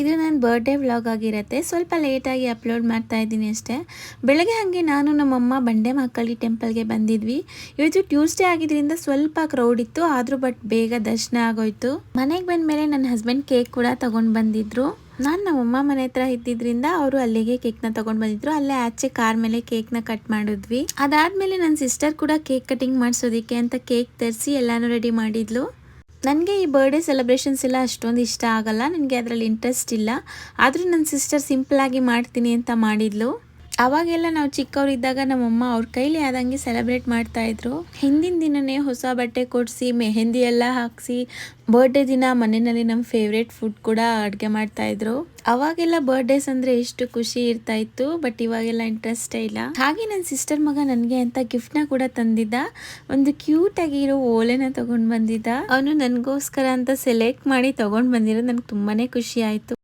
ಇದು ನನ್ನ birthday vlog ಆಗಿರುತ್ತೆ. ಸ್ವಲ್ಪ ಲೇಟಾಗಿ ಅಪ್ಲೋಡ್ ಮಾಡ್ತಾ ಇದ್ದೀನಿ ಅಷ್ಟೇ. ಬೆಳಗ್ಗೆ ಹಾಗೆ ನಾನು ನಮ್ಮಮ್ಮ ಬಂಡೆ ಮಹಾಕಾಳಿ ಟೆಂಪಲ್ಗೆ ಬಂದಿದ್ವಿ. ಇವತ್ತು ಟ್ಯೂಸ್ಡೇ ಆಗಿದ್ರಿಂದ ಸ್ವಲ್ಪ ಕ್ರೌಡ್ ಇತ್ತು, ಆದರೂ ಬಟ್ ಬೇಗ ದರ್ಶನ ಆಗೋಯ್ತು. ಮನೆಗೆ ಬಂದಮೇಲೆ ನನ್ನ ಹಸ್ಬೆಂಡ್ ಕೇಕ್ ಕೂಡ ತಗೊಂಡು ಬಂದಿದ್ರು. ನಾನು ನಮ್ಮಮ್ಮ ಮನೆ ಹತ್ರ ಇದ್ದಿದ್ರಿಂದ ಅವರು ಅಲ್ಲಿಗೆ ಕೇಕ್ನ ತಗೊಂಡು ಬಂದಿದ್ರು. ಅಲ್ಲೇ ಆಚೆ ಕಾರ್ ಮೇಲೆ ಕೇಕ್ನ ಕಟ್ ಮಾಡಿದ್ವಿ. ಅದಾದ್ಮೇಲೆ ನನ್ನ ಸಿಸ್ಟರ್ ಕೂಡ ಕೇಕ್ ಕಟಿಂಗ್ ಮಾಡಿಸೋದಕ್ಕೆ ಅಂತ ಕೇಕ್ ತರಿಸಿ ಎಲ್ಲಾನು ರೆಡಿ ಮಾಡಿದ್ಲು. ನನಗೆ ಈ ಬರ್ಡೇ ಸೆಲೆಬ್ರೇಷನ್ಸ್ ಎಲ್ಲ ಅಷ್ಟೊಂದು ಇಷ್ಟ ಆಗಲ್ಲ, ನನಗೆ ಅದರಲ್ಲಿ ಇಂಟ್ರೆಸ್ಟ್ ಇಲ್ಲ. ಆದರೂ ನನ್ನ ಸಿಸ್ಟರ್ ಸಿಂಪಲಾಗಿ ಮಾಡ್ತೀನಿ ಅಂತ ಮಾಡಿದ್ಲು. ಅವಾಗೆಲ್ಲ ನಾವು ಚಿಕ್ಕವರಿದ್ದಾಗ ನಮ್ಮಮ್ಮ ಅವ್ರ ಕೈಲಿ ಆದಂಗೆ ಸೆಲೆಬ್ರೇಟ್ ಮಾಡ್ತಾಯಿದ್ರು. ಹಿಂದಿನ ದಿನನೇ ಹೊಸ ಬಟ್ಟೆ ಕೊಡಿಸಿ ಮೆಹಂದಿ ಎಲ್ಲ ಹಾಕಿಸಿ ಬರ್ಡೇ ದಿನ ಮನೆಯಲ್ಲಿ ನಮ್ಮ ಫೇವ್ರೇಟ್ ಫುಡ್ ಕೂಡ ಅಡುಗೆ ಮಾಡ್ತಾಯಿದ್ರು. ಅವಾಗೆಲ್ಲ ಬರ್ಡೇಸ್ ಅಂದರೆ ಎಷ್ಟು ಖುಷಿ ಇರ್ತಾ ಇತ್ತು, ಬಟ್ ಇವಾಗೆಲ್ಲ ಇಂಟ್ರೆಸ್ಟೇ ಇಲ್ಲ. ಹಾಗೆ ನನ್ನ ಸಿಸ್ಟರ್ ಮಗ ನನಗೆ ಅಂತ ಗಿಫ್ಟ್ನ ಕೂಡ ತಂದಿದ್ದ. ಒಂದು ಕ್ಯೂಟ್ ಆಗಿರೋ ಓಲೆನ ತೊಗೊಂಡು ಬಂದಿದ್ದ. ಅವನು ನನಗೋಸ್ಕರ ಅಂತ ಸೆಲೆಕ್ಟ್ ಮಾಡಿ ತೊಗೊಂಡು ಬಂದಿರೋದು ನನಗೆ ತುಂಬಾ ಖುಷಿ ಆಯಿತು.